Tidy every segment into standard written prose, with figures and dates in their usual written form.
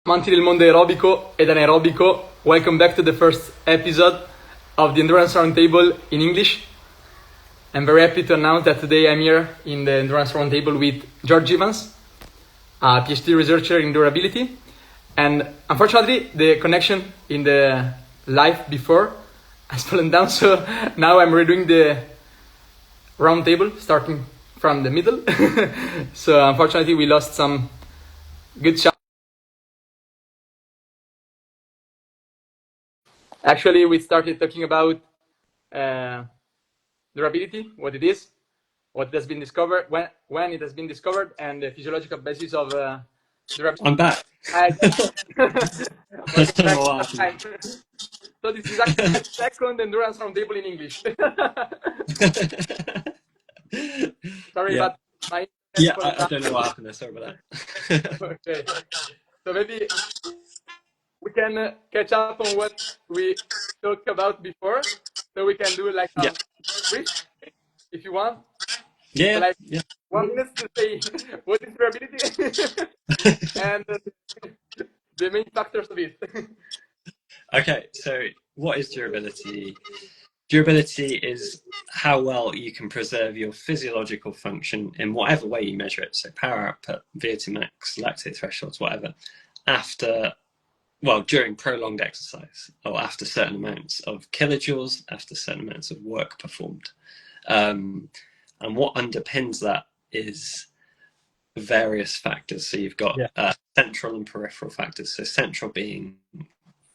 Amanti del mondo aerobico ed anaerobico, welcome back to the first episode of the Endurance Roundtable in English. I'm very happy to announce that today I'm here in the Endurance Roundtable with George Evans, a PhD researcher in durability. And unfortunately, the connection in the live before has fallen down, so now I'm redoing the roundtable starting from the middle. So unfortunately, we lost some good shots. Actually, we started talking about durability, what it is, what has been discovered, when it has been discovered, and the physiological basis of durability. I'm back. Welcome back. Wow. So this is actually the second endurance roundtable in English. Sorry, Yeah, but my yeah. I don't know what happened there. Sorry about that. Okay, so maybe we can catch up on what we talked about before, so we can do like Yeah, brief, if you want. So yeah, like yeah. 1 minute to say what is durability and the main factors of it. Okay, so what is durability? Durability is how well you can preserve your physiological function in whatever way you measure it. So power output, VO2 max, lactate thresholds, whatever, during prolonged exercise or after certain amounts of kilojoules, after certain amounts of work performed. And what underpins that is various factors. So you've got central and peripheral factors. So central being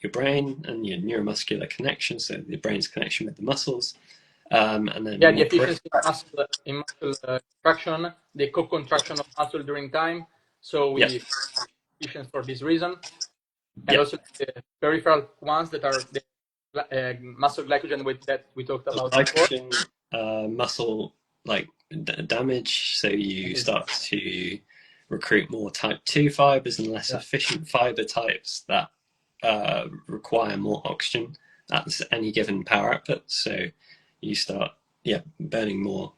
your brain and your neuromuscular connection, so the brain's connection with the muscles. And then the efficiency in muscle contraction, the co-contraction of muscle during time. So we efficient for this reason. And also the peripheral ones that are the muscle glycogen that we talked about glycogen, before. Muscle damage. So you start to recruit more type 2 fibers and less efficient fiber types that require more oxygen at any given power output. So you start burning more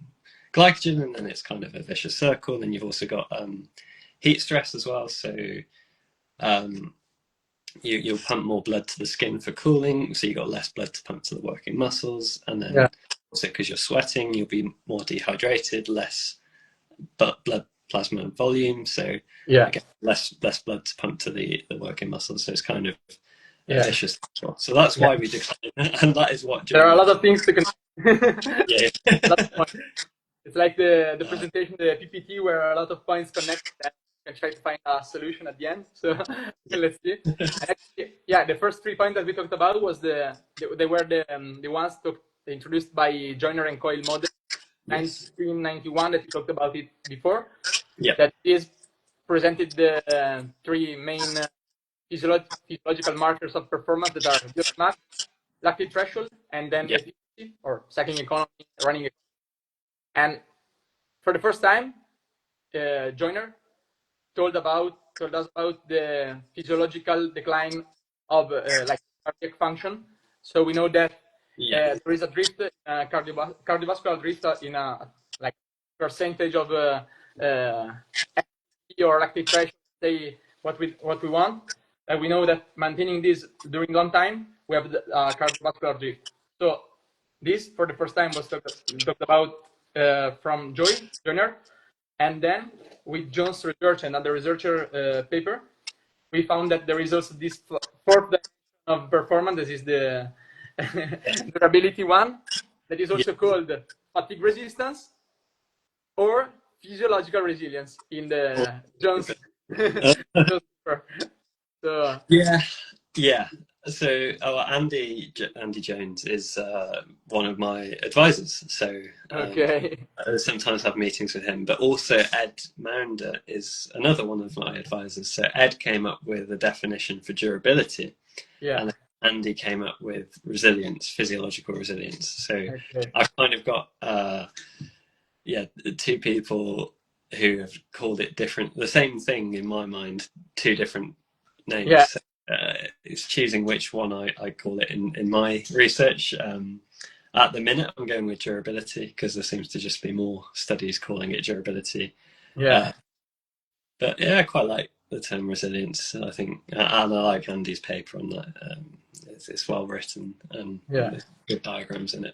glycogen, and then it's kind of a vicious circle. Then you've also got heat stress as well. So you'll pump more blood to the skin for cooling, so you've got less blood to pump to the working muscles. And then also because you're sweating, you'll be more dehydrated, less blood plasma volume, so again, less blood to pump to the working muscles. So it's kind of a vicious cycle. So that's why we decline, and that is what there are a lot of things to connect. It's like the presentation, the PPT, where a lot of points connect and you can try to find a solution at the end. So let's see. And actually, the first 3 points that we talked about was they were the ones introduced by Joyner and Coyle model 1991 that we talked about it before. That is presented the 3 main physiological markers of performance that are VO2 max, lactate threshold, and then efficiency or sacking economy, running economy. And for the first time, Joyner told us about the physiological decline of like cardiac function. So we know that there is a drift, cardiovascular drift in a like percentage of FTP or lactate threshold, say what we want. We know that maintaining this during long time, we have the cardiovascular drift. So this, for the first time, was talked about from Joyner, and then with John's research and other researcher paper, we found that there is also this fourth dimension of performance. This is the durability one, that is also called fatigue resistance or physiological resilience in the John's paper. So So Andy Jones is one of my advisors. So I sometimes have meetings with him, but also Ed Maunder is another one of my advisors. So Ed came up with a definition for durability, and Andy came up with resilience, physiological resilience. So I've kind of got 2 people who have called it the same thing in my mind, 2 different names. So, it's choosing which one I call it in my research. At the minute, I'm going with durability because there seems to just be more studies calling it durability. But I quite like the term resilience. I think, and I like Andy's paper on that. It's well written and there's good diagrams in it.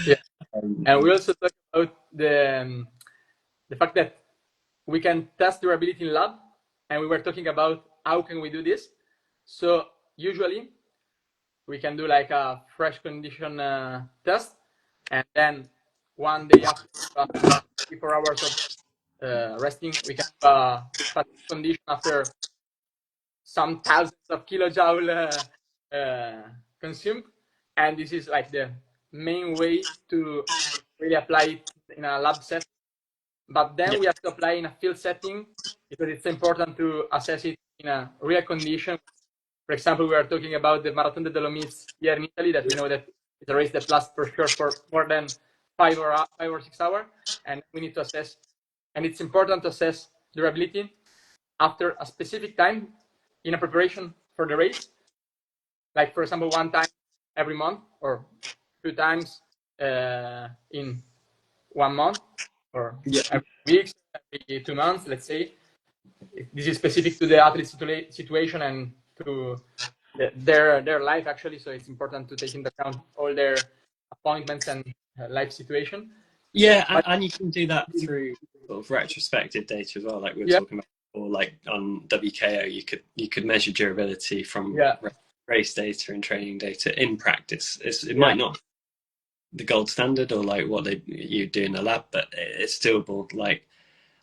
Yeah, and we also talk about the fact that we can test durability in lab, and we were talking about how can we do this. So usually we can do like a fresh condition test, and then one day after 24 hours of resting, we can do a fatigue condition after some thousands of kilojoule consumed, and this is like the main way to really apply it in a lab setting. But then we have to apply in a field setting because it's important to assess it in a real condition. For example, we are talking about the Marathon de Dolomites here in Italy, that we know that it's a race that lasts for sure for more than 5 or 6 hours, and we need to assess, and it's important to assess durability after a specific time in a preparation for the race. Like, for example, one time every month or 2 times in 1 month, or every week, every 2 months, let's say. This is specific to the athlete's situation and to their life, actually. So it's important to take into account all their appointments and life situation. Yeah, and you can do that through sort of retrospective data as well, like we were talking about, or like on WKO, you could measure durability from race data and training data in practice. It might not be the gold standard or like what you do in the lab, but it's still like,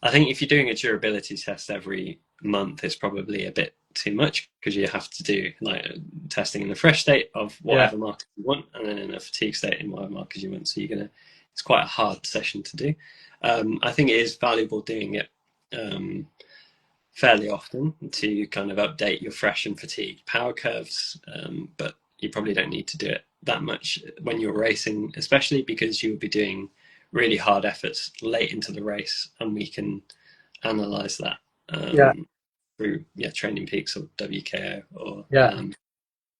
I think if you're doing a durability test every month, it's probably a bit too much because you have to do like testing in a fresh state of whatever marker you want, and then in a fatigue state in whatever markers you want. So it's quite a hard session to do. I think it is valuable doing it fairly often to kind of update your fresh and fatigue power curves, but you probably don't need to do it that much when you're racing, especially because you'll be doing really hard efforts late into the race, and we can analyze that through Training Peaks or WKO or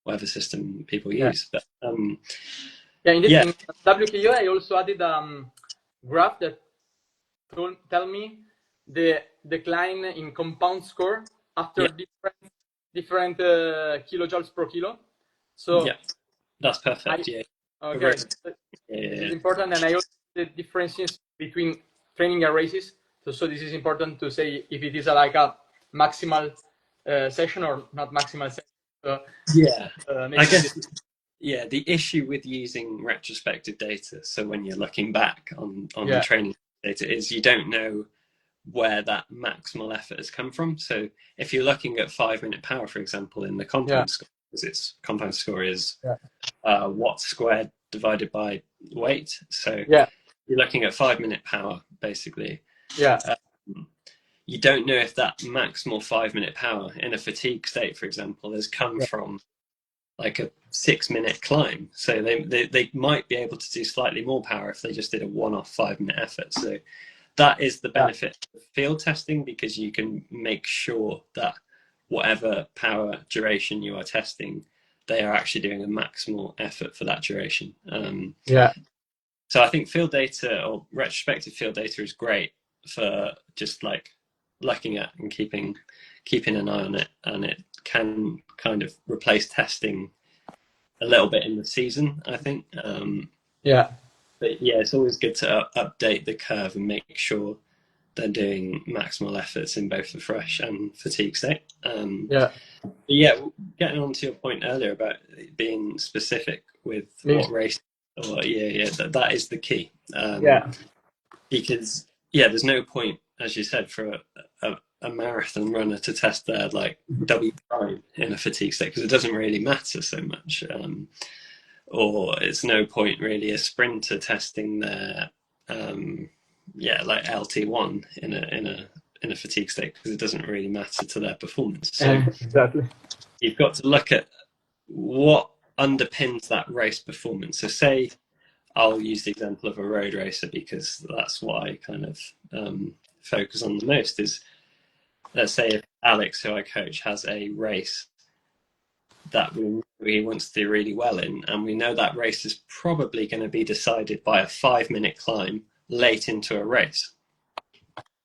whatever system people use. But in WKO, I also added graph that tell me the decline in compound score after different kilojoules per kilo. So that's perfect. Okay, this is important, and I also the differences between training and races. So this is important to say if it is like a maximal session or not maximal session. So, I guess the issue with using retrospective data, so when you're looking back on the training data, is you don't know where that maximal effort has come from. So if you're looking at 5-minute power, for example, in the compound score, because its compound score is watts squared divided by weight. So you're looking at 5-minute power, basically. You don't know if that maximal 5-minute power in a fatigue state, for example, has come from like a 6-minute climb. So they might be able to do slightly more power if they just did a one-off 5-minute effort. So that is the benefit of field testing, because you can make sure that whatever power duration you are testing, they are actually doing a maximal effort for that duration. So I think field data or retrospective field data is great for just like looking at and keeping an eye on it, and it can kind of replace testing a little bit in the season, I think. But it's always good to update the curve and make sure they're doing maximal efforts in both the fresh and fatigue state. Getting on to your point earlier about being specific with what race, or that is the key. Because there's no point, as you said, for a marathon runner to test their like W prime in a fatigue state, because it doesn't really matter so much. Or it's no point really a sprinter testing their like LT1 in a fatigue state, because it doesn't really matter to their performance. So you've got to look at what underpins that race performance. So say I'll use the example of a road racer, because that's what I kind of focus on the most. Is, let's say if Alex, who I coach, has a race that he wants to do really well in, and we know that race is probably going to be decided by a 5-minute climb late into a race.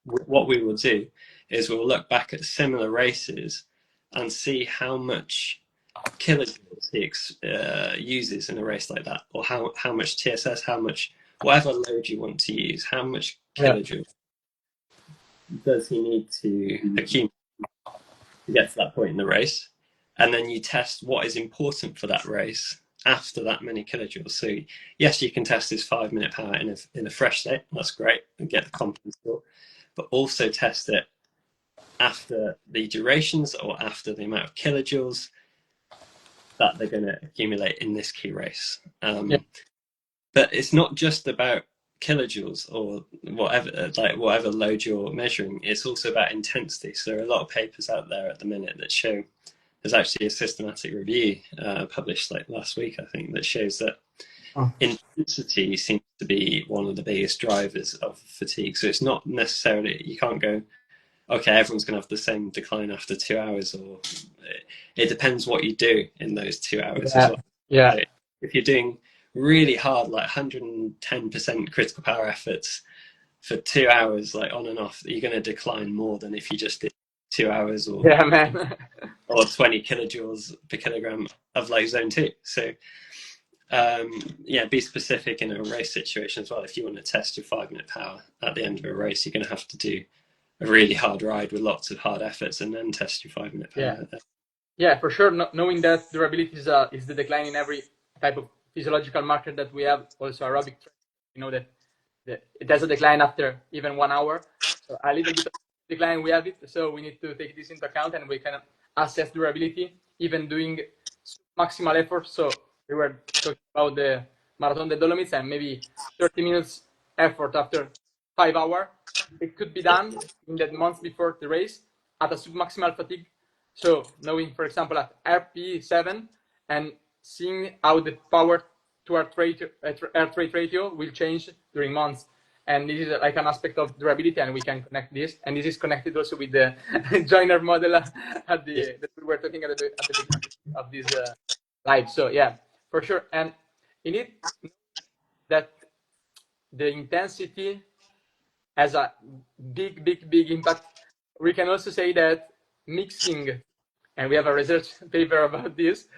What we will do is we'll look back at similar races and see how much kilojoules he uses in a race like that, or how much TSS, how much whatever load you want to use, how much kilojoules does he need to accumulate to get to that point in the race. And then you test what is important for that race after that many kilojoules. So yes, you can test his 5-minute power in a fresh state. That's great, and get the confidence score. But also test it after the durations or after the amount of kilojoules that they're going to accumulate in this key race. But it's not just about kilojoules or whatever load you're measuring. It's also about intensity. So there are a lot of papers out there at the minute that show, there's actually a systematic review published like last week, I think, that shows that intensity seems to be one of the biggest drivers of fatigue. So it's not necessarily, you can't go, okay, everyone's going to have the same decline after 2 hours, or it depends what you do in those 2 hours as well. Yeah. So if you're doing really hard, like 110% critical power efforts for 2 hours, like on and off, you're going to decline more than if you just did 2 hours or or 20 kilojoules per kilogram of like zone 2. So be specific in a race situation as well. If you want to test your 5-minute power at the end of a race, you're going to have to do a really hard ride with lots of hard efforts and then test your 5-minute power. Yeah, for sure. Knowing that durability is the decline in every type of physiological marker that we have, also aerobic, you know that it has a decline after even 1 hour. So a little bit of decline, we have it. So we need to take this into account, and we can assess durability, even doing maximal effort. So we were talking about the Marathon de Dolomites, and maybe 30 minutes effort after 5 hours. It could be done in the months before the race at a submaximal fatigue. So knowing, for example, at RP7 and seeing how the power to heart rate ratio will change during months. And this is like an aspect of durability, and we can connect this. And this is connected also with the Joyner model that we were talking at the beginning of this live. So yeah, for sure. And in it, that the intensity has a big impact. We can also say that mixing, and we have a research paper about this,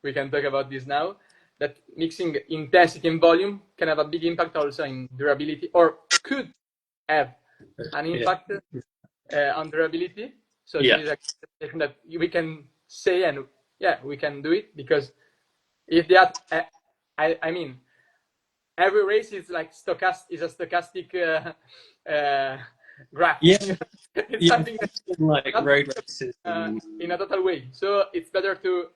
we can talk about this now, that mixing intensity and volume can have a big impact also in durability, or could have an impact on durability. So this is a question that we can say, and we can do it, because if that, I mean, every race is like a stochastic graph. It's something like road races in a total way. So it's better to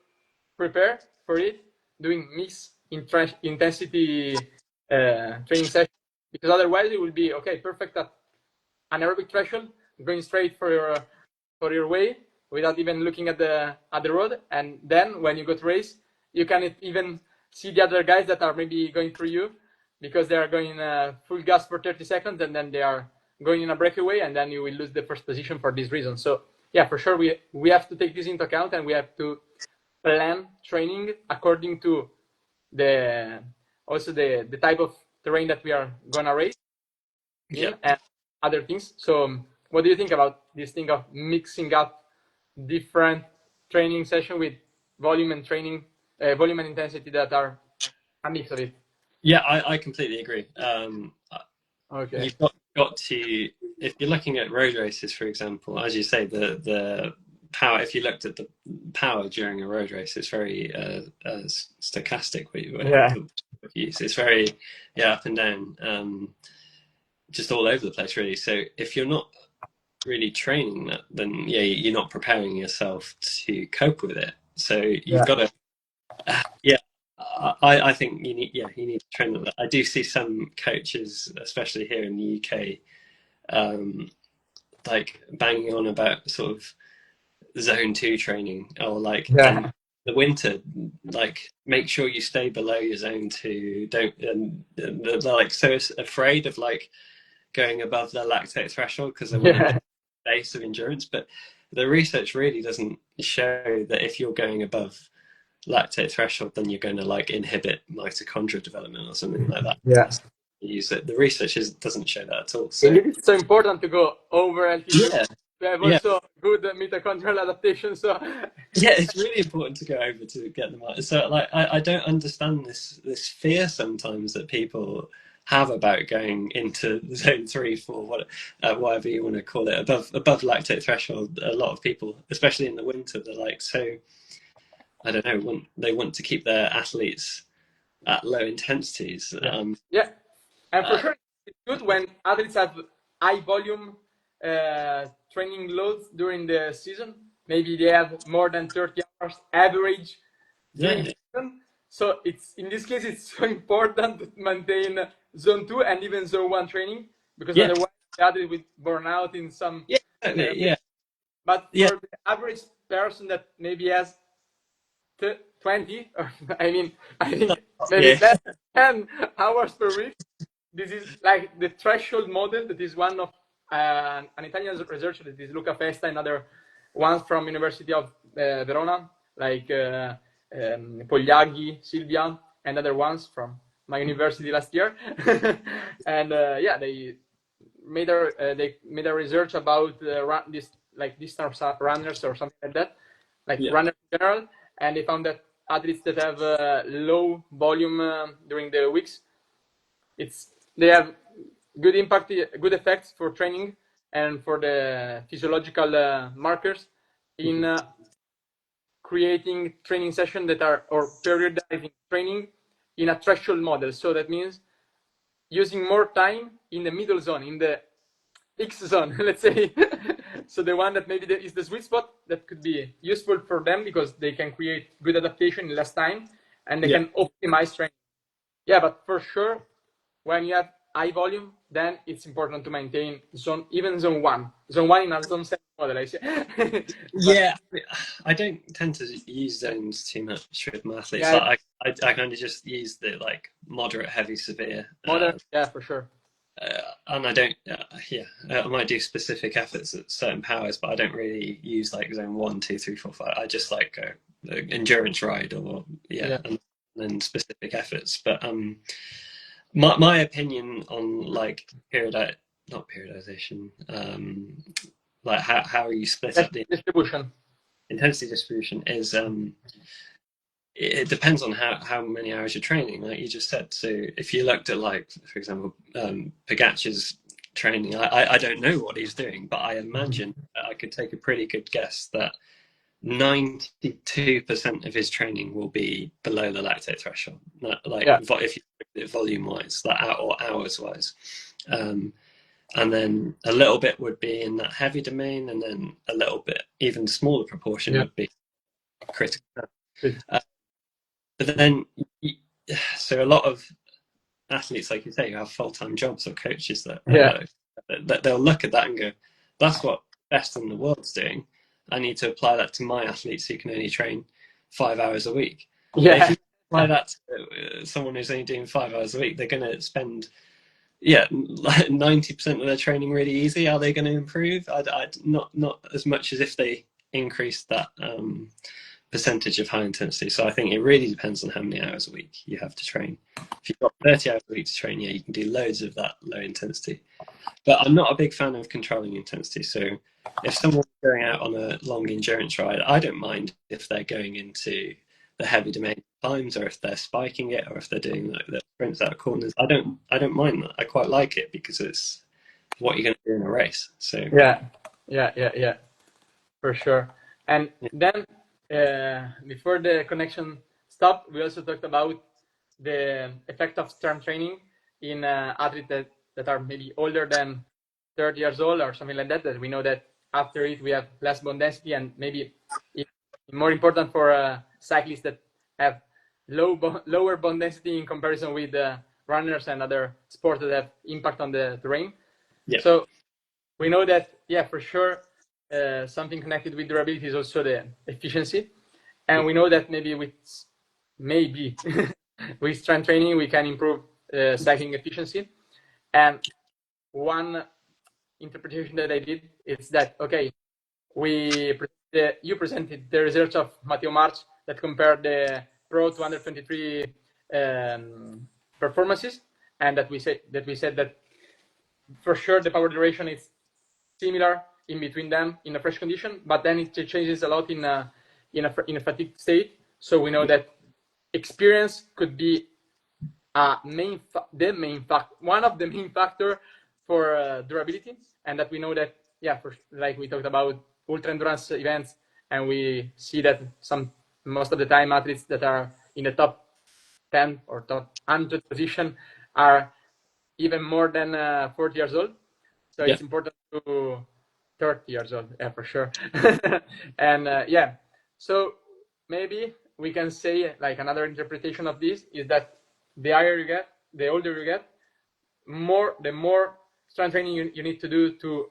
prepare for it, doing mixed intensity training session, because otherwise it will be okay, perfect at anaerobic threshold, going straight for your way without even looking at the road, and then when you go to race, you can even see the other guys that are maybe going through you, because they are going full gas for 30 seconds, and then they are going in a breakaway, and then you will lose the first position for this reason. So yeah, for sure, we have to take this into account, and we have to plan training according to the type of terrain that we are gonna race in, and other things. So what do you think about this thing of mixing up different training session with volume and training, volume and intensity that are a mix of it? Yeah, I completely agree. Okay. You've got to, if you're looking at road races, for example, as you say, the power, if you looked at the power during a road race, it's very stochastic. It's very up and down, just all over the place, really. So if you're not really training that, then you're not preparing yourself to cope with it. So you've got to I think you need to train that. I do see some coaches, especially here in the UK, like banging on about sort of zone 2 training, or like in the winter, like make sure you stay below your zone 2. They're like so afraid of like going above their lactate threshold because they want a base of endurance, but the research really doesn't show that if you're going above lactate threshold, then you're going to like inhibit mitochondrial development or something like that. use it. The research doesn't show that at all. So it's so important to go over LT2 to have also good mitochondrial adaptation. So yeah, it's really important to go over to get them out. So like I don't understand this fear sometimes that people have about going into zone 3, 4, whatever you want to call it, above lactate threshold. A lot of people, especially in the winter, they're like, so I don't know, they want to keep their athletes at low intensities. Yeah, and for sure it's good when athletes have high volume training loads during the season. Maybe they have more than 30 hours average during the season. So it's, in this case, it's so important to maintain zone 2 and even zone 1 training, because otherwise the athlete will burn out in some. But for the average person that maybe has 20, I think maybe less than 10 hours per week, this is like the threshold model. That is one of an Italian researcher, that is Luca Festa, and other ones from University of Verona, like Pogliaghi, Silvia, and other ones from my university last year. And they made a research about this, like distance runners or something like that, like runners in general, and they found that athletes that have low volume during the weeks, they have good impact, good effects for training and for the physiological markers in creating training sessions that are, or periodizing training in a threshold model. So that means using more time in the middle zone, in the X zone, let's say. So the one that maybe is the sweet spot that could be useful for them, because they can create good adaptation in less time and they can optimize training. Yeah, but for sure, when you have high volume, then it's important to maintain zone 1. Zone 1 in a zone 7 model, I say. I don't tend to use zones too much with my athletes. I kind of just use the like moderate, heavy, severe. For sure. And I don't, I might do specific efforts at certain powers, but I don't really use like zone 1, 2, 3, 4, 5. I just like endurance ride or and then specific efforts. But my opinion on like not periodization, like how you split up the distribution, intensity distribution is it depends on how many hours you're training, like you just said. So if you looked at, like, for example, Pogacar's training, I don't know what he's doing, but I imagine I could take a pretty good guess that 92% of his training will be below the lactate threshold, if you look at it volume wise, or hours wise, and then a little bit would be in that heavy domain, and then a little bit, even smaller proportion, would be critical. But then, so a lot of athletes, like you say, who have full-time jobs or coaches that they'll look at that and go, that's what best in the world's doing. I need to apply that to my athletes who can only train 5 hours a week. If you apply that to someone who's only doing 5 hours a week, they're going to spend 90% of their training really easy. Are they going to improve? Not as much as if they increase that percentage of high intensity. So I think it really depends on how many hours a week you have to train. If you've got 30 hours a week to train, you can do loads of that low intensity. But I'm not a big fan of controlling intensity. So if someone's going out on a long endurance ride, I don't mind if they're going into the heavy domain climbs, or if they're spiking it, or if they're doing the sprints out of corners. I don't mind that. I quite like it because it's what you're going to do in a race. So for sure. And then before the connection stopped, we also talked about the effect of strength training in athletes that are maybe older than 30 years old or something like that. That we know that after it we have less bone density, and maybe more important for cyclists that have lower bone density in comparison with runners and other sports that have impact on the terrain. So we know that for sure something connected with durability is also the efficiency, and we know that maybe with strength training we can improve cycling efficiency. And one interpretation that I did is that you presented the research of Matteo March that compared the Pro 223 performances, and that we said that for sure the power duration is similar in between them in a fresh condition, but then it changes a lot in a fatigue state. So we know that experience could be one of the main factor for durability, and that we know that, yeah, like we talked about ultra endurance events, and we see that most of the time athletes that are in the top 10 or top 100 position are even more than 40 years old. So it's important to 30 years old, yeah, for sure. And yeah, so maybe we can say, like, another interpretation of this is that the higher you get, the older you get, the more strength training you need to do to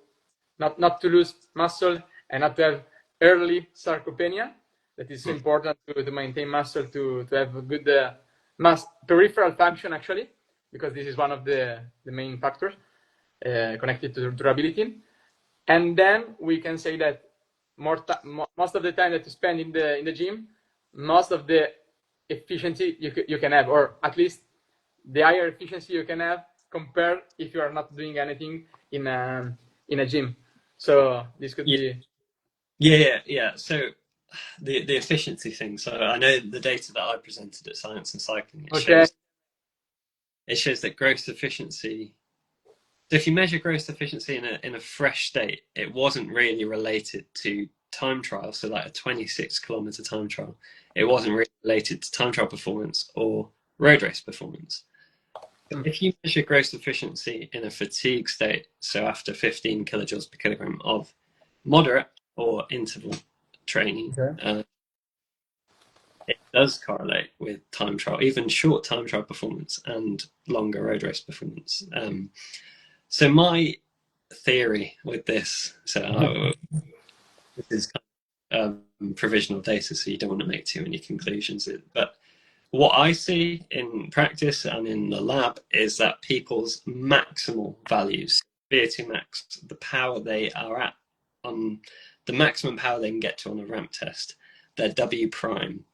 not to lose muscle and not to have early sarcopenia. That is important to maintain muscle, to have a good peripheral function, actually, because this is one of the main factors connected to durability. And then we can say that most of the time that you spend in the gym, most of the efficiency you can have, or at least the higher efficiency you can have compared if you are not doing anything in a gym. So this could be So the efficiency thing. So I know the data that I presented at Science and Cycling. It shows that gross efficiency. So if you measure gross efficiency in a fresh state, it wasn't really related to time trial. So like a 26-kilometer time trial, it wasn't really related to time trial performance or road race performance. But if you measure gross efficiency in a fatigue state, so after 15 kilojoules per kilogram of moderate or interval training, it does correlate with time trial, even short time trial performance and longer road race performance. So my theory with this, this is kind of provisional data, so you don't want to make too many conclusions. But what I see in practice and in the lab is that people's maximal values, VO2 max, the power they are at, on the maximum power they can get to on a ramp test, their W prime.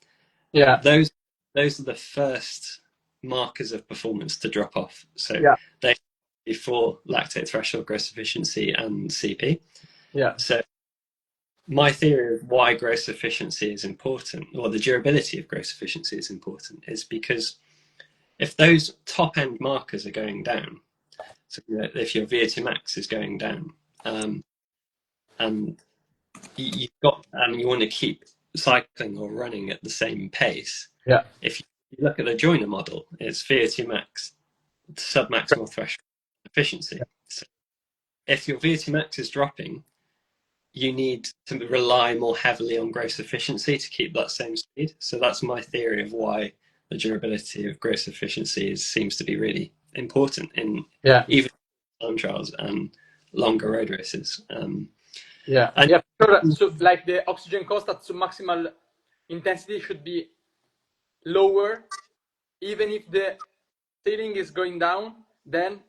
Yeah. Those are the first markers of performance to drop off. So they before lactate threshold, gross efficiency, and CP. Yeah. So my theory of why gross efficiency is important, or the durability of gross efficiency is important, is because if those top end markers are going down, so if your VO2 max is going down, and you want to keep cycling or running at the same pace, if you look at the Joyner model, it's VO2 max, submaximal threshold efficiency. So if your VO2 max is dropping, you need to rely more heavily on gross efficiency to keep that same speed. So that's my theory of why the durability of gross efficiency seems to be really important in even time trials and longer road races. Sure. So like the oxygen cost at submaximal intensity should be lower, even if the ceiling is going down. Then,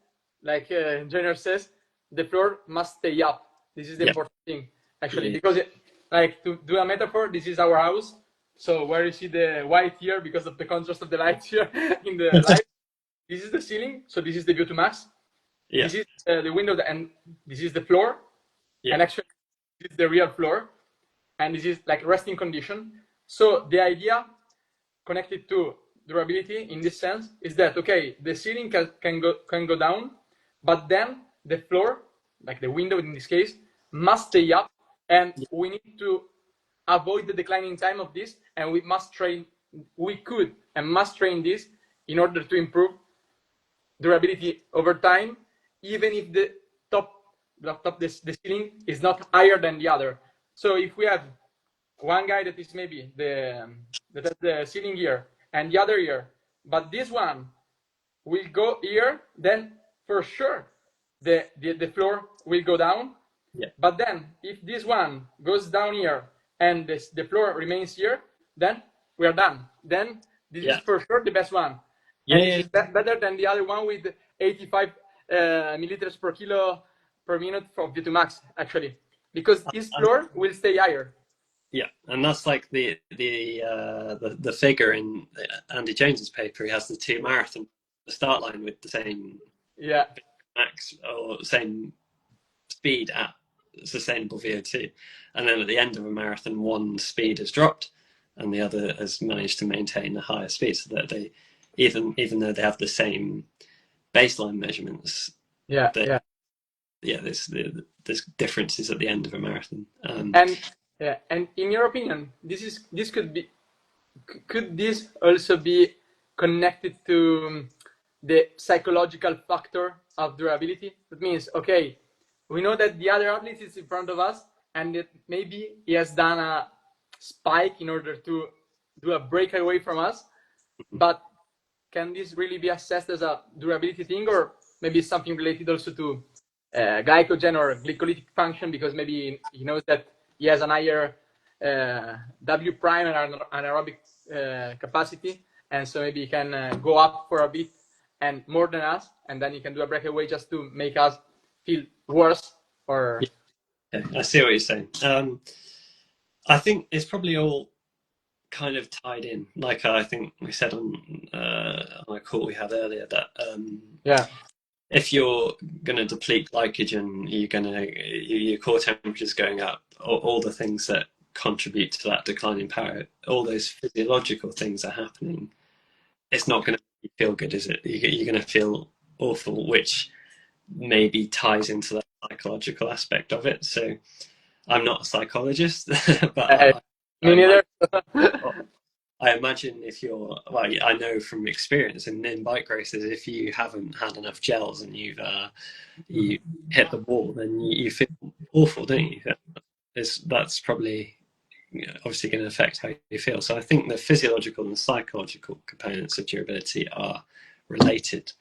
like Jenner says, the floor must stay up. This is the important thing, actually, because like, to do a metaphor, this is our house. So where you see the white here because of the contrast of the lights here in the light, this is the ceiling. So this is the VO2 max. This is the window, and this is the floor. And actually, this is the real floor, and this is like resting condition. So the idea connected to durability in this sense is that, okay, the ceiling can go down, but then the floor, like the window in this case, must stay up, and we need to avoid the declining time of this, and we must train this in order to improve durability over time, even if the ceiling is not higher than the other. So if we have one guy that is maybe that has the ceiling here and the other here, but this one will go here, then for sure the floor will go down. But then if this one goes down here and the floor remains here, then we are done. Then this is for sure the best one. It's better than the other one with 85 milliliters per kilo per minute for VO2 max, actually, because this floor will stay higher. Yeah, and that's like the figure in Andy Jones's paper. He has the 2 marathon the start line with the same max or same speed at sustainable VO2, and then at the end of a marathon, one speed has dropped and the other has managed to maintain a higher speed, so that they, even though they have the same baseline measurements, there's differences at the end of a marathon. And in your opinion, could this also be connected to the psychological factor of durability? That means, okay, we know that the other athlete is in front of us, and that maybe he has done a spike in order to do a breakaway from us, but can this really be assessed as a durability thing, or maybe something related also to glycogen or glycolytic function, because maybe he knows that he has an higher W prime and anaerobic capacity, and so maybe he can go up for a bit and more than us, and then he can do a breakaway just to make us feel worse? Or I see what you're saying. I think it's probably all kind of tied in. Like I think we said on a call we had earlier, that if you're going to deplete glycogen, your core temperature is going up, all the things that contribute to that decline in power, all those physiological things are happening. It's not going to feel good, is it? You're going to feel awful, which maybe ties into that psychological aspect of it. So I'm not a psychologist, but me neither. I imagine if you're, well, I know from experience in bike races, if you haven't had enough gels and you hit the wall, then you feel awful, don't you? That's probably obviously going to affect how you feel. So I think the physiological and the psychological components of durability are related.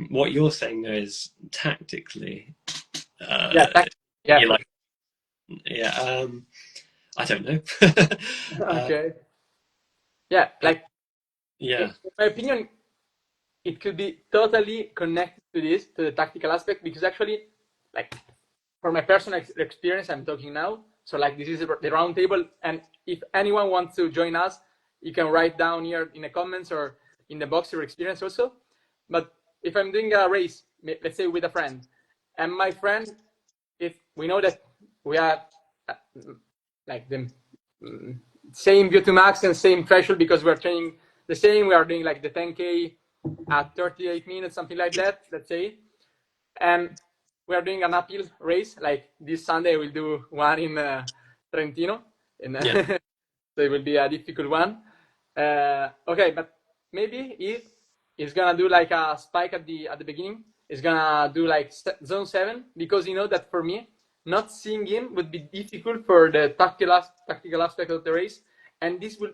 What you're saying though is tactically, I don't know. Okay. In my opinion, it could be totally connected to the tactical aspect, because actually, like, for my personal experience, I'm talking now. So like, this is the round table, and if anyone wants to join us, you can write down here in the comments or in the box your experience also. But if I'm doing a race, let's say with a friend, and my friend, if we know that we are like the same VO2 max and same threshold, because we're training the same, we are doing like the 10K at 38 minutes, something like that, let's say, and we are doing an uphill race. Like this Sunday, we'll do one in Trentino, so it will be a difficult one. Okay, but maybe if he's gonna do like a spike at the beginning, he's gonna do like zone 7, because you know that for me, not seeing him would be difficult for the tactical aspect of the race, and this will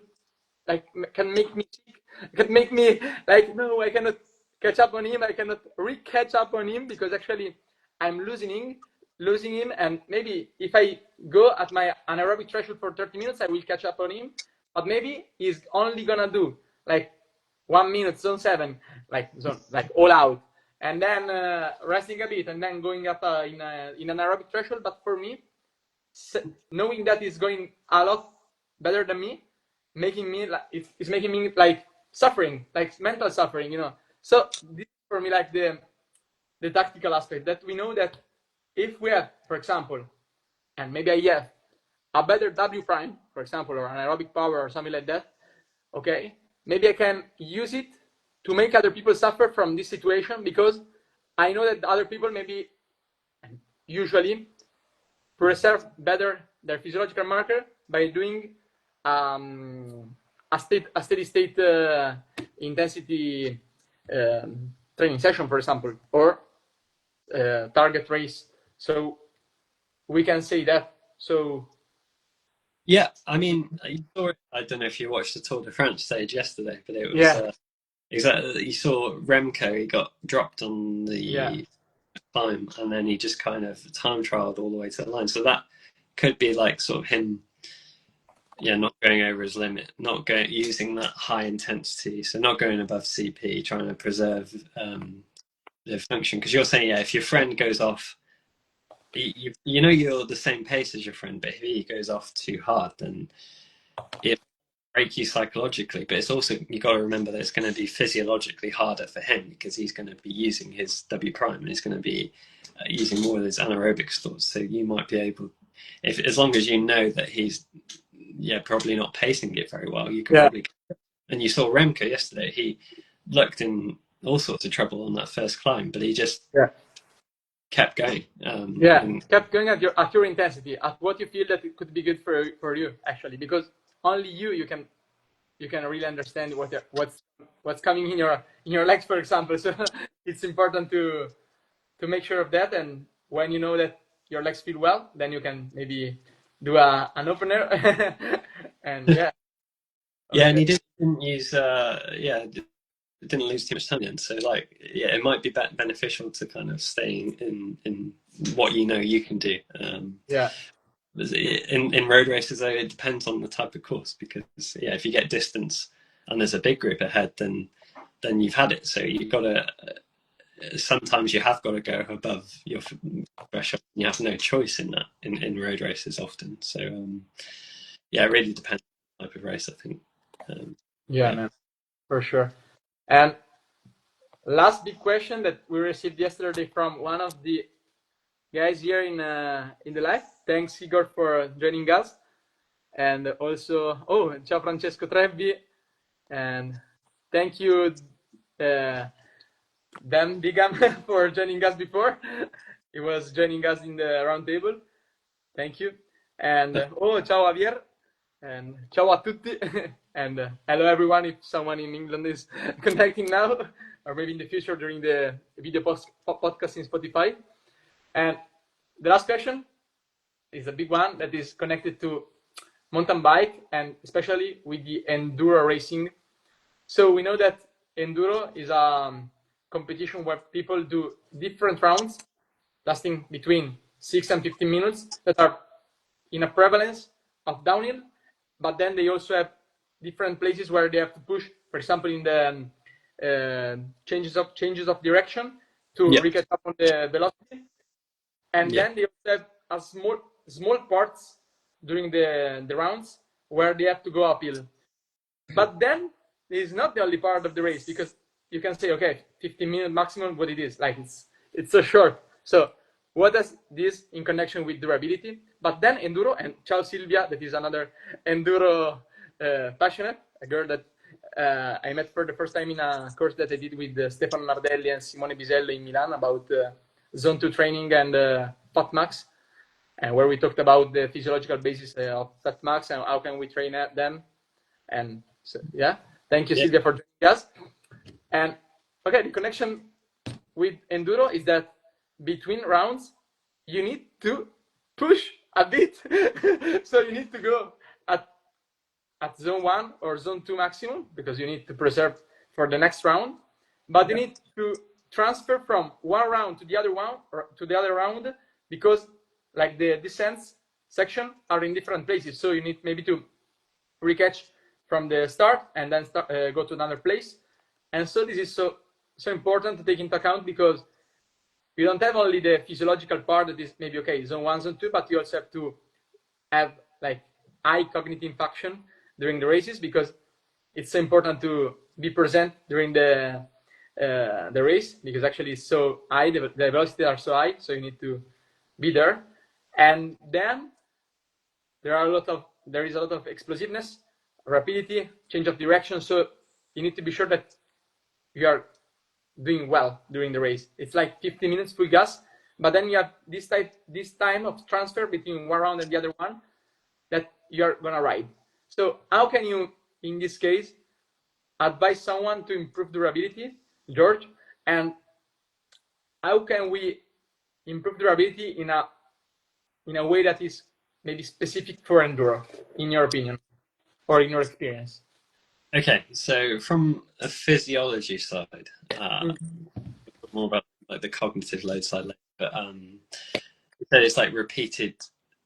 can make me sick, can make me like, no, I cannot catch up on him, I cannot catch up on him, because actually I'm losing him, and maybe if I go at my anaerobic threshold for 30 minutes, I will catch up on him, but maybe he's only gonna do like 1 minute zone 7, like all out, and then resting a bit, and then going up in an aerobic threshold. But for me, knowing that he's going a lot better than me, it's making me like suffering, like mental suffering, you know. So this is for me like the tactical aspect, that we know that if we have, for example, and maybe I have a better W prime, for example, or an aerobic power or something like that, okay, maybe I can use it to make other people suffer from this situation, because I know that other people maybe usually preserve better their physiological marker by doing a steady state intensity training session, for example, or target race. So we can say that. So yeah, I mean, I don't know if you watched the Tour de France stage yesterday, but it was exactly, you saw Remco, he got dropped on the climb, and then he just kind of time trialed all the way to the line. So that could be like sort of him, not going over his limit, not using that high intensity, so not going above CP, trying to preserve the function. Because you're saying, if your friend goes off, you're the same pace as your friend, but if he goes off too hard, then break you psychologically, but it's also, you got to remember that it's going to be physiologically harder for him because he's going to be using his W prime and he's going to be using more of his anaerobic stores. So you might be able, if as long as you know that he's probably not pacing it very well, you can probably. And you saw Remco yesterday; he looked in all sorts of trouble on that first climb, but he just kept going. Kept going at your intensity, at what you feel that it could be good for you actually, because only you can really understand what's coming in your legs, for example. So it's important to make sure of that, and when you know that your legs feel well, then you can maybe do an opener. And and he didn't use didn't lose too much time in. So like, it might be beneficial to kind of stay in what you know you can do. In road races though, it depends on the type of course, because if you get distance and there's a big group ahead, then you've had it. So you've got to, sometimes you have got to go above your threshold. You have no choice in that in road races often. So it really depends on the type of race, I think. Man, for sure. And last big question that we received yesterday from one of the guys here in the live. Thanks, Igor, for joining us. And also, ciao Francesco Trebbi. And thank you, Dan Bigam, for joining us before. He was joining us in the round table. Thank you. And ciao Javier. And ciao a tutti. And hello everyone, if someone in England is connecting now, or maybe in the future during the video podcast in Spotify. And the last question is a big one that is connected to mountain bike, and especially with the enduro racing. So we know that enduro is a competition where people do different rounds lasting between 6 and 15 minutes that are in a prevalence of downhill, but then they also have different places where they have to push, for example, in the changes of direction to recatch up on the velocity. And then they also have a small parts during the rounds where they have to go uphill. But then it's not the only part of the race, because you can say, okay, 15-minute maximum, what it is. Like it's so short. So what does this in connection with durability? But then enduro, and ciao Silvia, that is another enduro passionate, a girl that I met for the first time in a course that I did with Stefano Nardelli and Simone Bisello in Milan about zone 2 training and fat max, and where we talked about the physiological basis of fat max and how can we train them. And so, thank you, Silvia, for joining us. And okay, the connection with enduro is that between rounds you need to push a bit. So you need to go at zone 1 or zone 2 maximum, because you need to preserve for the next round, but you need to transfer from one round to the other one, or to the other round, because like the descents section are in different places. So you need maybe to recatch from the start and then go to another place. And so this is so important to take into account, because you don't have only the physiological part that is maybe zone 1, zone 2, but you also have to have like high cognitive function during the races, because it's so important to be present during the race, because actually it's so high, the velocities are so high, so you need to be there. And then there is a lot of explosiveness, rapidity, change of direction, so you need to be sure that you are doing well during the race. It's like 50 minutes full gas, but then you have this time of transfer between one round and the other one that you're gonna ride. So how can you, in this case, advise someone to improve durability, George? And how can we improve durability in a way that is maybe specific for enduro, in your opinion, or in your experience? Okay, so from a physiology side, more about like the cognitive load side, but so it's like repeated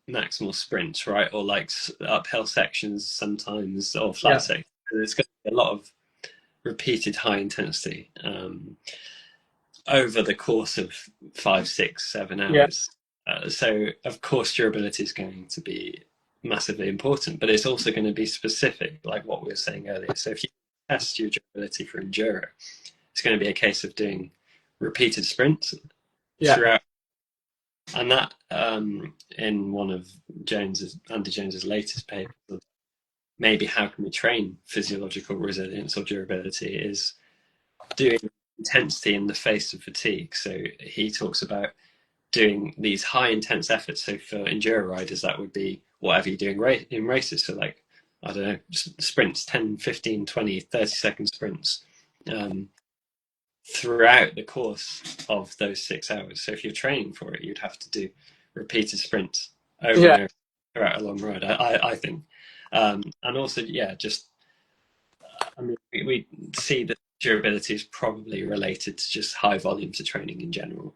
maximal sprints, right? Or like uphill sections sometimes, or flat sections. There's going to be a lot of repeated high intensity over the course of 5, 6, 7 hours. So of course durability is going to be massively important, but it's also going to be specific, like what we were saying earlier. So if you test your durability for enduro, it's going to be a case of doing repeated sprints throughout. And that, in one of Andy Jones's latest papers, maybe how can we train physiological resilience or durability, is doing intensity in the face of fatigue. So he talks about doing these high intense efforts. So for enduro riders, that would be whatever you're doing in races. So like, I don't know, sprints, 10, 15, 20, 30-second sprints throughout the course of those 6 hours. So if you're training for it, you'd have to do repeated sprints over and over throughout a long ride, I think. And also, just, I mean, we see that durability is probably related to just high volumes of training in general.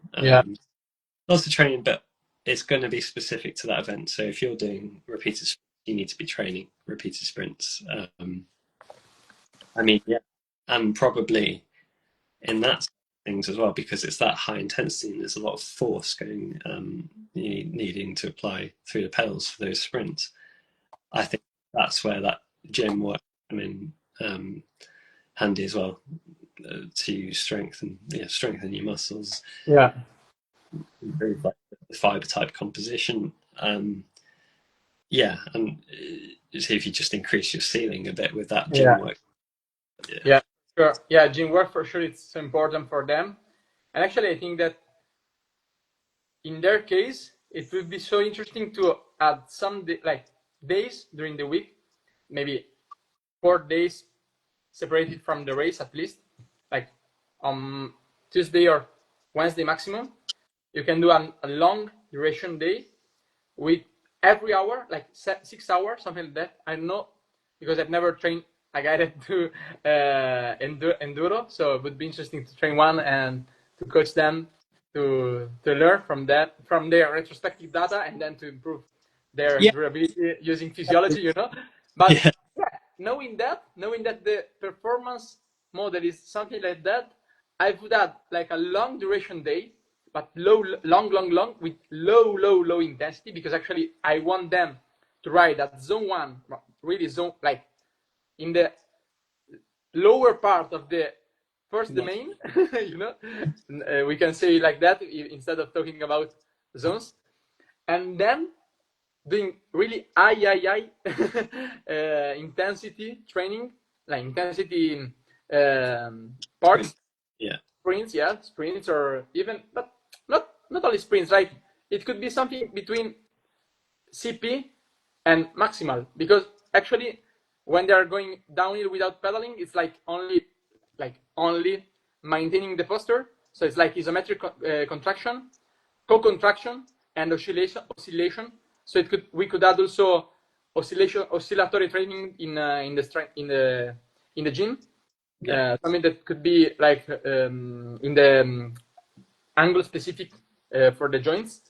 Lots of training, but it's going to be specific to that event. So if you're doing repeated sprints, you need to be training repeated sprints. And probably in that things as well, because it's that high intensity and there's a lot of force going, needing to apply through the pedals for those sprints. I think that's where that gym work come in handy as well, to strengthen your muscles. Improve like the fiber type composition. And see if you just increase your ceiling a bit with that gym work. Sure. Gym work for sure, it's so important for them. And actually, I think that in their case, it would be so interesting to add some days during the week, maybe 4 days separated from the race at least, like on Tuesday or Wednesday maximum. You can do a long duration day with every hour, like 6 hours, something like that. I don't know, because I've never trained a guy that do enduro, so it would be interesting to train one and to coach them to learn from their retrospective data, and then to improve their durability using physiology, But knowing that the performance model is something like that, I would add like a long duration day, but long with low intensity, because actually I want them to ride at zone 1, really zone, like in the lower part of the first domain, we can say like that instead of talking about zones, and then doing really high intensity training, like intensity parts, sprints, or even, but not only sprints, right? It could be something between CP and maximal, because actually when they are going downhill without pedaling, it's like only maintaining the posture. So it's like isometric contraction, co-contraction, and oscillation. So we could add also oscillatory training in the gym. Something that could be like in the angle specific for the joints.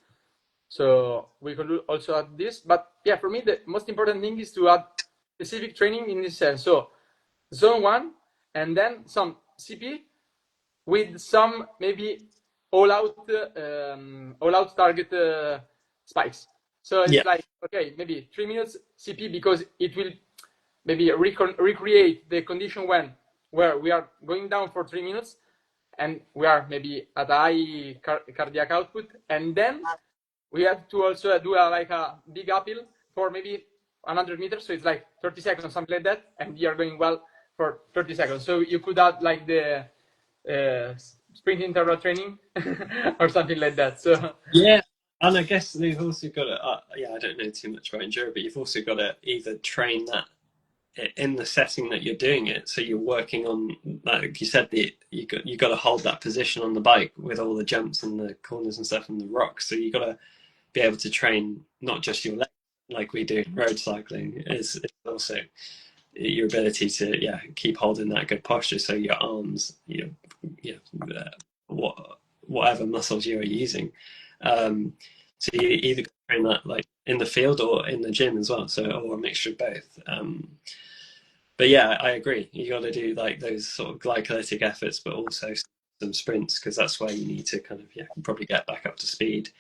So we could also add this. But for me, the most important thing is to add specific training in this sense. So zone 1, and then some CP with some maybe all out target spikes. So it's like, okay, maybe 3 minutes CP, because it will maybe recreate the condition where we are going down for 3 minutes and we are maybe at a high cardiac output, and then we have to also do a big uphill for maybe 100 meters, so it's like 30 seconds, something like that, and we are going well for 30 seconds. So you could add like the sprint interval training or something like that. So and I guess they've also got to, I don't know too much about enduro, but you've also got to either train that in the setting that you're doing it. So you're working on, like you said, you got to hold that position on the bike with all the jumps and the corners and stuff and the rocks. So you got to be able to train not just your legs like we do in road cycling. It's also your ability to keep holding that good posture. So your arms, whatever muscles you're using. So you either train that like in the field or in the gym as well. So, or a mixture of both. But I agree. You got to do like those sort of glycolytic efforts, but also some sprints, because that's where you need to kind of probably get back up to speed.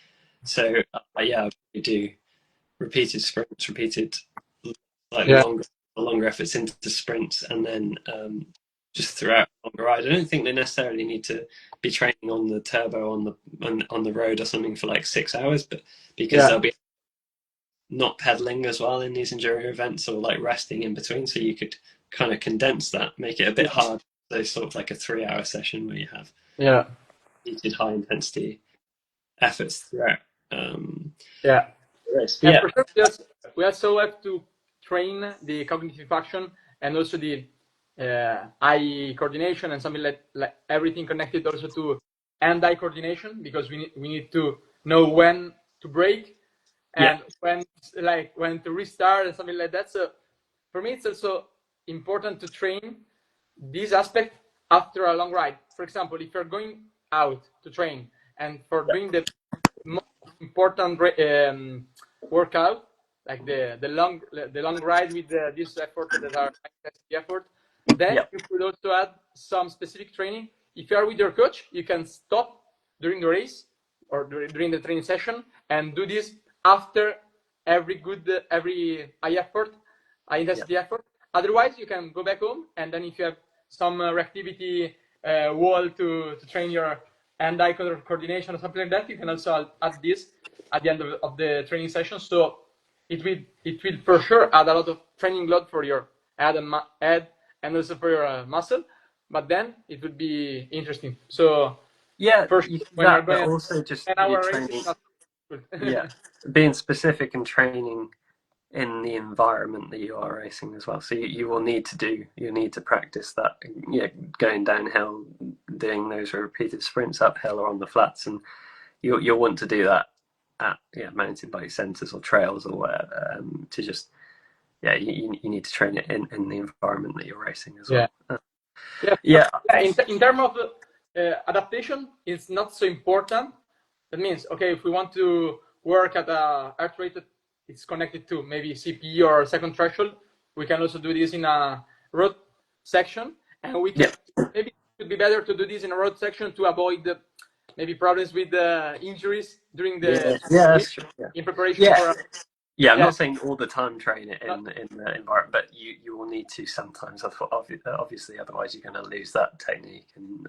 So we do repeated sprints, repeated slightly longer efforts into sprints, and then just throughout a longer ride. I don't think they necessarily need to be training on the turbo on the road or something for like 6 hours, but because they'll be not pedaling as well in these enduro events, or like resting in between, so you could kind of condense that, make it a bit hard. So sort of like a 3-hour session where you have repeated high intensity efforts throughout. Yeah. Race. And for sure, we also have to train the cognitive function and also the eye coordination and something like everything connected also to hand-eye coordination, because we need to know when to brake and when to restart and something like that. So for me, it's also important to train this aspect after a long ride. For example, if you're going out to train and for doing the most important workout, like the long ride with this effort that are the effort, then you could also add some specific training. If you are with your coach, you can stop during the race or during the training session and do this after every high intensity effort. Otherwise, you can go back home, and then if you have some reactivity wall to train your hand-eye coordination or something like that, you can also add this at the end of the training session. So it will for sure add a lot of training load for your head and also for your muscle. But then it would be interesting. So first, when you're going also just training, being specific and training in the environment that you are racing as well. So you will need to practice that, going downhill, doing those repeated sprints uphill or on the flats, and you'll want to do that at mountain bike centres or trails or whatever, to just you need to train it in the environment that you're racing as well. In terms of adaptation, it's not so important. That means, okay, if we want to work at a heart rate that it's connected to maybe CPE or second threshold, we can also do this in a road section, and we can maybe it would be better to do this in a road section to avoid maybe problems with the injuries during the week in preparation for. I'm not saying all the time train it in the environment, but you will need to sometimes. Obviously, otherwise you're going to lose that technique and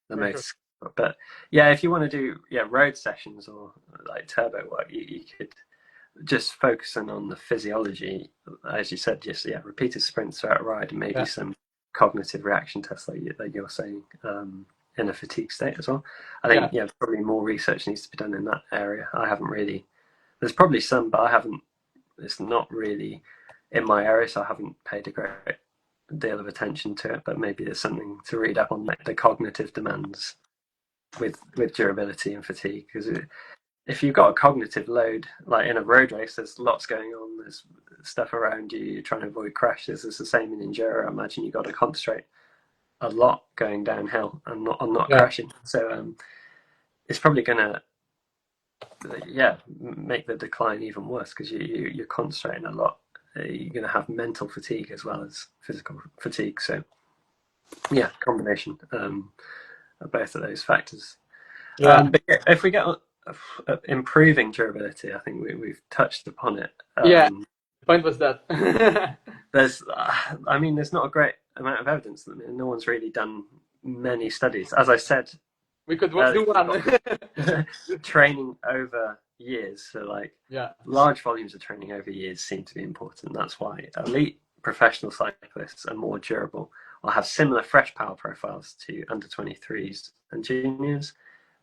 the most. But if you want to do road sessions or like turbo work, you could just focusing on the physiology, as you said, just repeated sprints throughout a ride, and maybe some cognitive reaction tests like you're saying, in a fatigue state as well. I think probably more research needs to be done in that area. I haven't really. There's probably some, but I haven't. It's not really in my area, so I haven't paid a great deal of attention to it. But maybe there's something to read up on the cognitive demands with durability and fatigue, because if you've got a cognitive load, like in a road race, there's lots going on, there's stuff around you, you're trying to avoid crashes. It's the same in enduro. I imagine you've got to concentrate a lot going downhill and not crashing. So it's probably going to make the decline even worse, because you're concentrating a lot. You're going to have mental fatigue as well as physical fatigue. So combination of both of those factors. But if we get improving durability, I think we've touched upon it. The point was that there's not a great amount of evidence. No one's really done many studies. As I said, we could do one. Training over years, so large volumes of training over years seem to be important. That's why elite professional cyclists are more durable or have similar fresh power profiles to under 23s and juniors,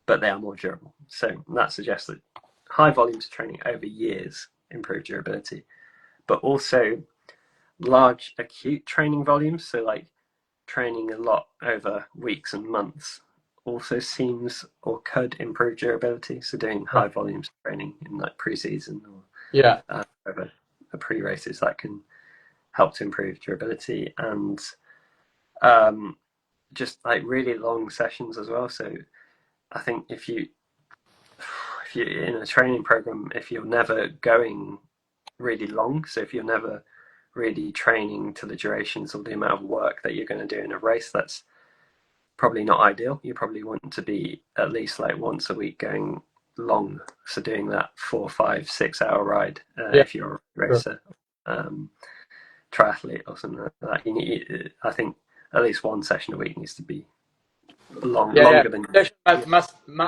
but they are more durable. So that suggests that high volumes of training over years improve durability, but also large acute training volumes, so like training a lot over weeks and months, also seems or could improve durability. So doing high volumes of training in like pre-season or over a pre-races, that can help to improve durability, and just like really long sessions as well. So I think if you're in a training program, if you're never going really long, so if you're never really training to the durations or the amount of work that you're going to do in a race, that's probably not ideal. You probably want to be at least like once a week going long. So doing that 4, 5, 6 hour ride if you're a racer, triathlete or something like that. You need, I think, at least one session a week needs to be longer than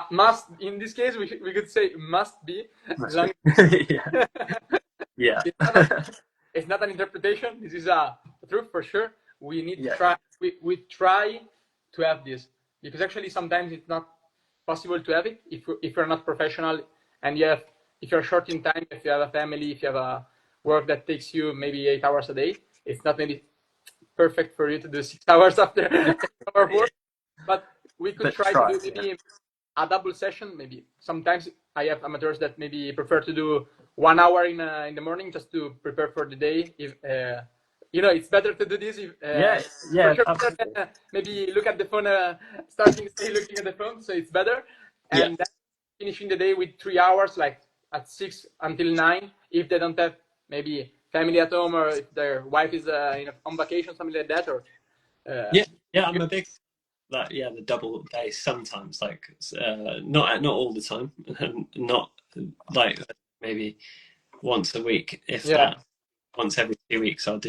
must in this case we could say must be longer. Yeah. It's not an interpretation. This is a truth for sure. We need to try. We try to have this because actually sometimes it's not possible to have it if you're not professional and if you're short in time, if you have a family, if you have a work that takes you maybe 8 hours a day, it's not maybe perfect for you to do 6 hours after our work. But we could try to do maybe a double session. Maybe sometimes I have amateurs that maybe prefer to do 1 hour in the morning just to prepare for the day. If it's better to do this. For sure, maybe look at the phone, starting to looking at the phone, so it's better. And then finishing the day with 3 hours, like at 6 until 9, if they don't have maybe family at home or if their wife is on vacation, something like that. Or I'm a big the double day sometimes, like not all the time, not like maybe once a week, if that. Once every 2 weeks I'll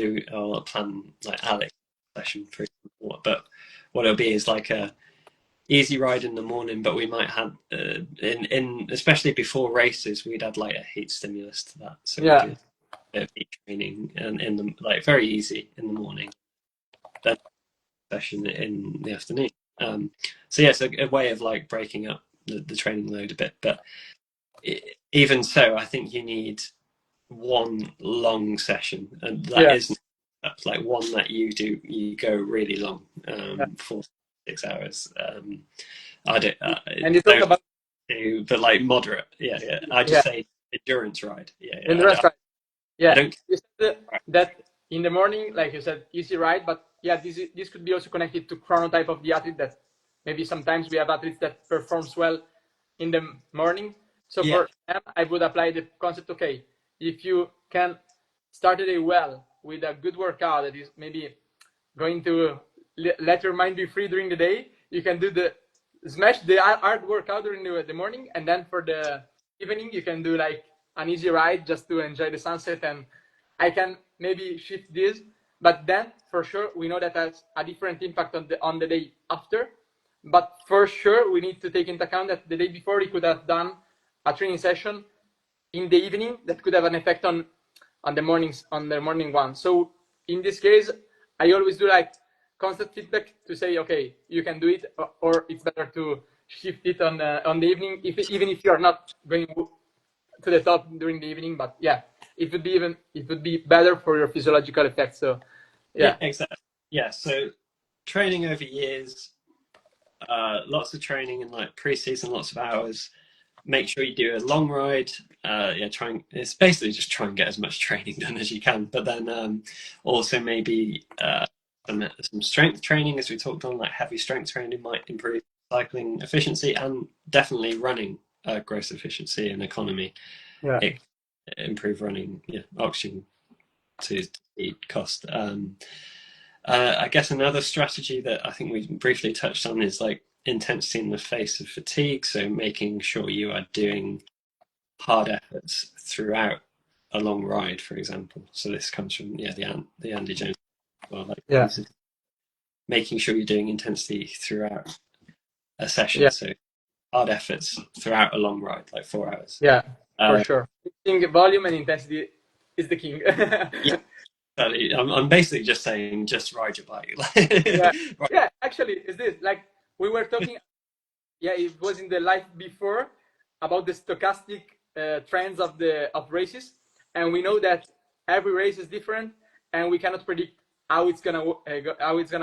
plan like Alex session for example. But what it'll be is like a easy ride in the morning, but we might have in especially before races we'd add like a heat stimulus to that, so we do a bit of heat training and in the like very easy in the morning, then session in the afternoon. So it's a way of like breaking up the training load a bit, but even so I think you need one long session, and that isn't like one that you go really long, 4 6 hours. I don't and you talk about but like moderate, I just say endurance ride. Endurance ride. You said that in the morning, like you said, easy ride, but this could be also connected to chronotype of the athlete, that maybe sometimes we have athletes that performs well in the morning. So for them, I would apply the concept, okay, if you can start the day well with a good workout that is maybe going to let your mind be free during the day, you can do smash the hard workout during the morning, and then for the evening you can do like an easy ride just to enjoy the sunset. And I can maybe shift this, but then for sure we know that has a different impact on the day after. But for sure we need to take into account that the day before he could have done a training session in the evening that could have an effect on the morning one. So in this case, I always do like constant feedback to say, okay, you can do it, or it's better to shift it on the evening, even if you are not going to the top during the evening. But it would be better for your physiological effects. So exactly. So training over years, lots of training in like pre-season, lots of hours. Make sure you do a long ride. It's basically just try and get as much training done as you can. But then also maybe some strength training, as we talked on, like heavy strength training might improve cycling efficiency, and definitely running gross efficiency and economy. It improve running oxygen to speed cost. I guess another strategy that I think we briefly touched on is like intensity in the face of fatigue. So making sure you are doing hard efforts throughout a long ride, for example. So this comes from the Andy Jones. Well, making sure you're doing intensity throughout a session. So hard efforts throughout a long ride, like 4 hours. For sure. Volume and intensity is the king. I'm basically just saying, just ride your bike. Actually, is this like we were talking? It was in the live before about the stochastic trends of races, and we know that every race is different, and we cannot predict how it's gonna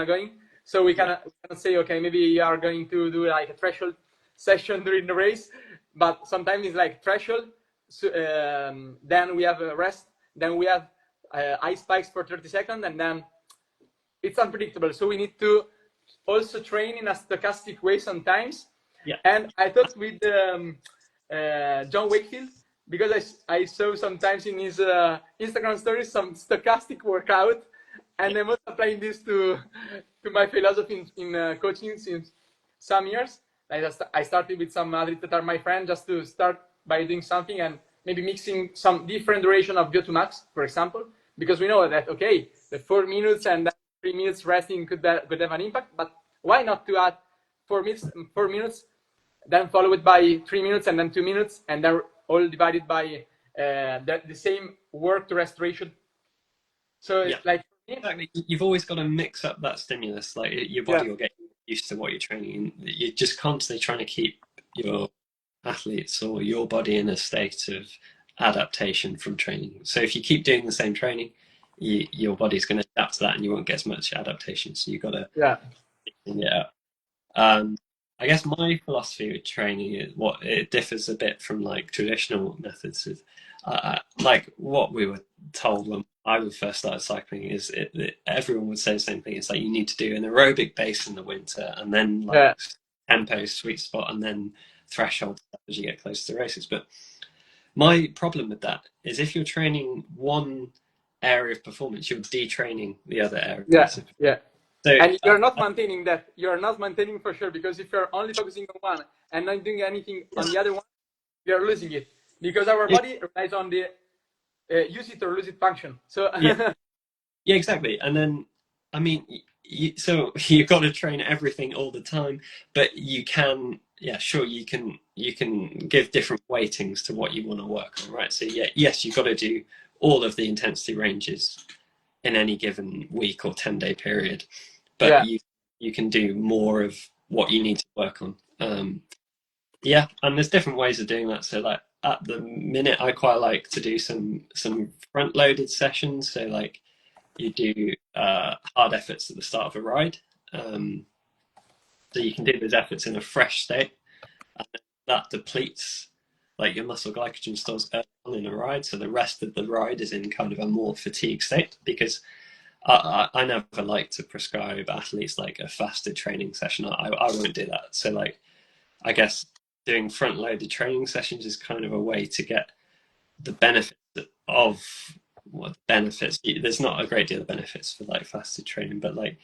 go. So we cannot say, okay, maybe you are going to do like a threshold session during the race, but sometimes it's like threshold. So, then we have a rest. Then we have ice spikes for 30 seconds, and then it's unpredictable. So we need to also train in a stochastic way sometimes. And I thought with John Wakefield, because I saw sometimes in his Instagram stories some stochastic workout, and I'm also applying this to my philosophy in coaching since some years. I started with some athletes that are my friends, just to start by doing something and maybe mixing some different duration of VO2 max, for example, because we know that, okay, the 4 minutes and then 3 minutes resting could have an impact, but why not to add 4 minutes, then follow it by 3 minutes and then 2 minutes, and then all divided by the same work to rest ratio. So yeah, it's like, exactly. You've always got to mix up that stimulus. Like your body will get used to what you're training. You're just constantly trying to keep your athletes or your body in a state of adaptation from training. So if you keep doing the same training, your body's going to adapt to that, and you won't get as much adaptation. So you've got to I guess my philosophy with training is what it differs a bit from like traditional methods. Is like what we were told when I first started cycling is everyone would say the same thing. It's like you need to do an aerobic base in the winter, and then like tempo, sweet spot, and then threshold as you get closer to races. But my problem with that is if you're training one area of performance, you're detraining the other area. So, and you're not maintaining that. You're not maintaining for sure, because if you're only focusing on one and not doing anything on the other one, you're losing it, because our body relies on the use it or lose it function. So yeah, exactly. And then, I mean, so you've got to train everything all the time, but you can, sure, you can give different weightings to what you want to work on, right? So yes, you've got to do all of the intensity ranges in any given week or 10-day period, but you can do more of what you need to work on. And there's different ways of doing that. So like at the minute, I quite like to do some front-loaded sessions. So like you do hard efforts at the start of a ride. So you can do those efforts in a fresh state, and that depletes like your muscle glycogen stores early on in a ride. So the rest of the ride is in kind of a more fatigue state, because I never like to prescribe athletes like a fasted training session. I won't do that. So like, I guess doing front loaded training sessions is kind of a way to get the benefits of benefits. There's not a great deal of benefits for like fasted training, but like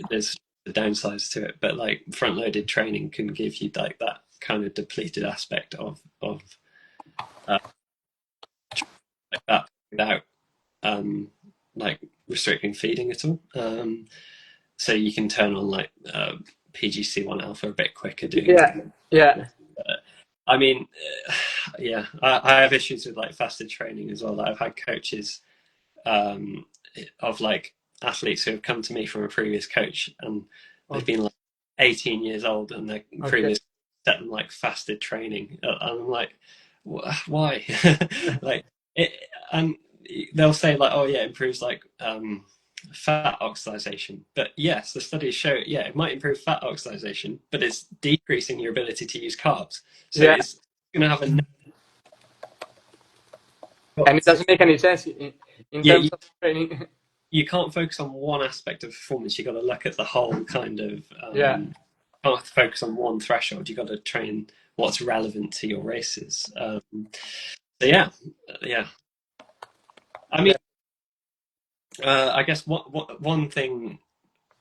there's the downsides to it. But like front loaded training can give you like that kind of depleted aspect of like that without like restricting feeding at all. So you can turn on like PGC1 alpha a bit quicker doing I mean, I have issues with like fasted training as well. I've had coaches of like athletes who have come to me from a previous coach, and they've been like 18 years old, and their previous set them like fasted training, and I'm like, why? Like it, and they'll say like, oh yeah, it improves like fat oxidation. But yes, the studies show it might improve fat oxidation, but it's decreasing your ability to use carbs. So it's going to have a and it doesn't make any sense in terms of training. You can't focus on one aspect of performance. You got to look at the whole kind of can't focus on one threshold. You got to train what's relevant to your races. So yeah. I mean, I guess one thing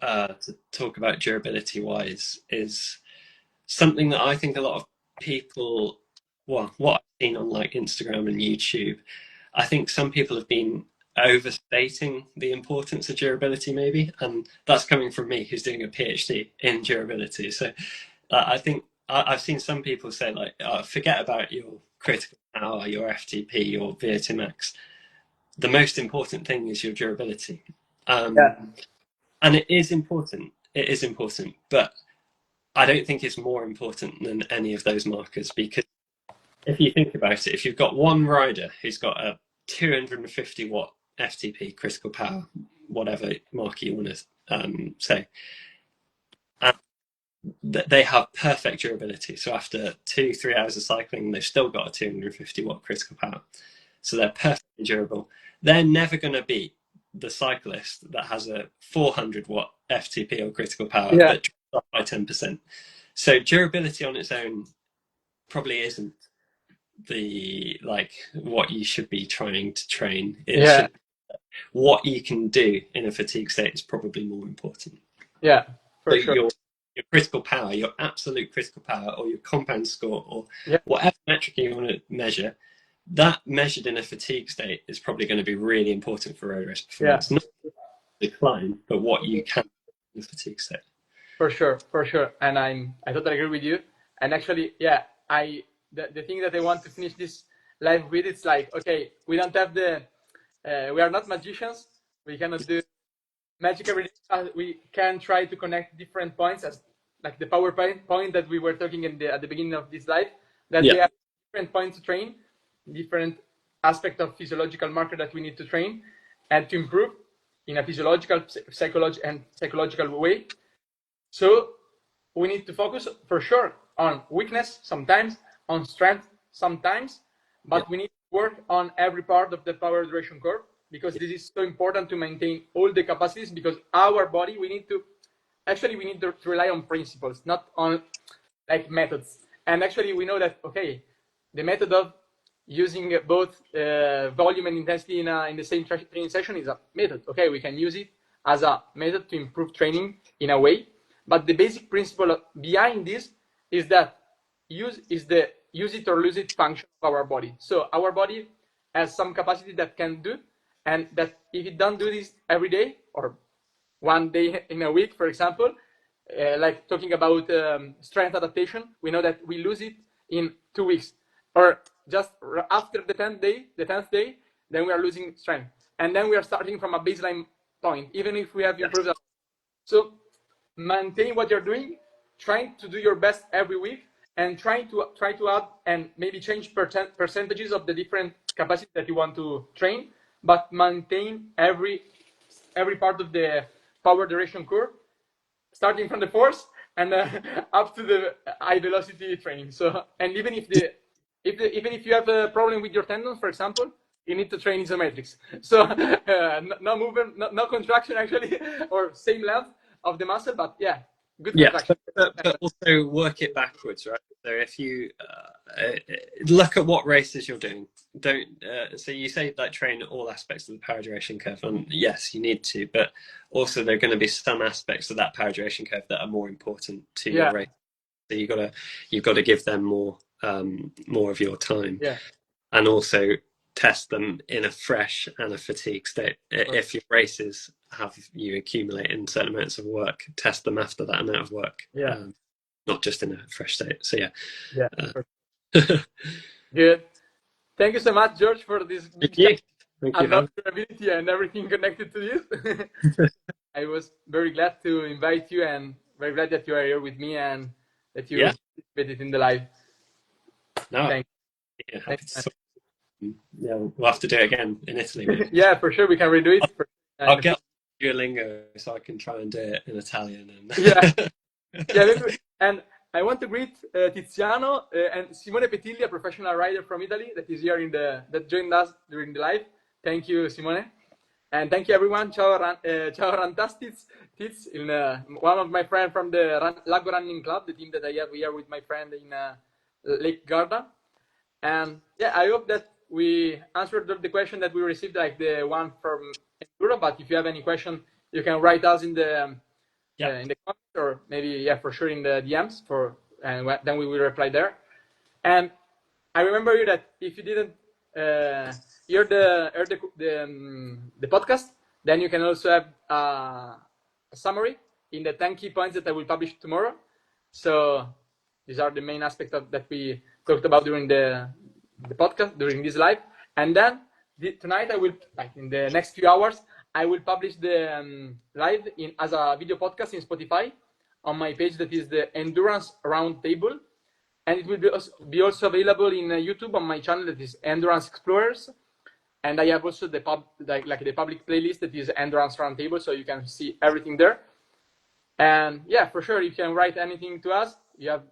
to talk about durability wise is something that I think a lot of people, what I've seen on like Instagram and YouTube, I think some people have been overstating the importance of durability maybe, and that's coming from me who's doing a PhD in durability. So I think I've seen some people say like, forget about your critical power, your FTP, your VO2 max. The most important thing is your durability. And it is important. It is important, but I don't think it's more important than any of those markers, because if you think about it, if you've got one rider who's got a 250 watt FTP, critical power, whatever marker you want to say, and they have perfect durability. So after 2-3 hours of cycling, they've still got a 250 watt critical power. So they're perfectly durable. They're never going to beat the cyclist that has a 400 watt FTP or critical power, but drops off by 10%. So durability on its own probably isn't the like what you should be trying to train. What you can do in a fatigue state is probably more important. For sure. your critical power, your absolute critical power, or your compound score, or whatever metric you want to measure, that measured in a fatigue state is probably going to be really important for road race performance. Not decline, but what you can in the fatigue state. For sure. And I totally agree with you. And actually, the thing that I want to finish this live with, it's like, okay, we don't have we are not magicians. We cannot do magic every day. We can try to connect different points, as like the PowerPoint that we were talking at the beginning of this live, that we have different points to train, different aspect of physiological marker that we need to train and to improve in a physiological, psychological way. So we need to focus for sure on weakness sometimes, on strength sometimes, but we need to work on every part of the power duration curve, because this is so important to maintain all the capacities, because our body, we need to rely on principles, not on like methods. And actually we know that, okay, the method of using both volume and intensity in the same training session is a method. Okay, we can use it as a method to improve training in a way. But the basic principle behind this is that use it or lose it function of our body. So our body has some capacity that can do, and that if it don't do this every day or one day in a week, for example, like talking about strength adaptation, we know that we lose it in 2 weeks, or just after the 10th day, then we are losing strength, and then we are starting from a baseline point, even if we have improved. So maintain what you're doing, trying to do your best every week, and try to add and maybe change percentages of the different capacity that you want to train, but maintain every part of the power duration curve, starting from the force and up to the high velocity training. So, and even if you have a problem with your tendons, for example, you need to train isometrics. So no movement, no contraction actually, or same length of the muscle, but good contraction. But also work it backwards, right? So if you look at what races you're doing, don't so you say like train all aspects of the power duration curve, and yes, you need to, but also there are going to be some aspects of that power duration curve that are more important to your race. So you've got to give them more of your time, and also test them in a fresh and a fatigue state. If your races have you accumulating certain amounts of work, test them after that amount of work, not just in a fresh state. So good. Thank you so much, George, for this ability and everything connected to this. I was very glad to invite you, and very glad that you are here with me and that you participated in the live. Thank you. We'll have to do it again in Italy. Yeah, for sure, we can redo it. I'll get Duolingo so I can try and do it in Italian. And and I want to greet Tiziano and Simone Petilli, a professional rider from Italy that is here that joined us during the live. Thank you, Simone. And thank you, everyone. Ciao, Rantastiz, in one of my friends from the Lago Running Club, the team that I have here with my friend in Lake Garda. And I hope that we answered the question that we received, like the one from Enduro. But if you have any question, you can write us in the comments, or maybe for sure in the DMs and then we will reply there. And I remember you that if you didn't hear the podcast, then you can also have a summary in the 10 key points that I will publish tomorrow. So these are the main aspects that we talked about during the podcast, during this live. And then tonight I will, like in the next few hours, I will publish the live as a video podcast in Spotify on my page, that is the Endurance Roundtable, and it will be also available in YouTube on my channel, that is Endurance Explorers, and I have also the public playlist that is Endurance Roundtable, so you can see everything there. And for sure, you can write anything to us. You have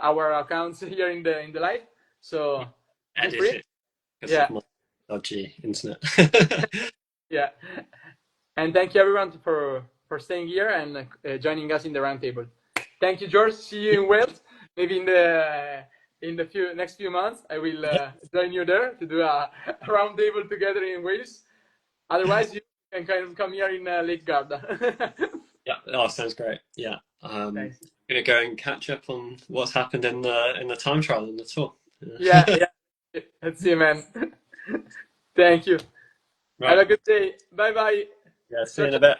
our accounts here in the live, so feel free. Dodgy internet. And thank you, everyone, for staying here and joining us in the roundtable. Thank you, George. See you in Wales. Maybe in the next few months, I will join you there to do a roundtable together in Wales. Otherwise, you can kind of come here in Lake Garda. Sounds great. I'm gonna go and catch up on what's happened in the time trial and the tour. Yeah, yeah. Let's see, man. Thank you. Right. Have a good day. Bye bye. Yeah, see you in a bit.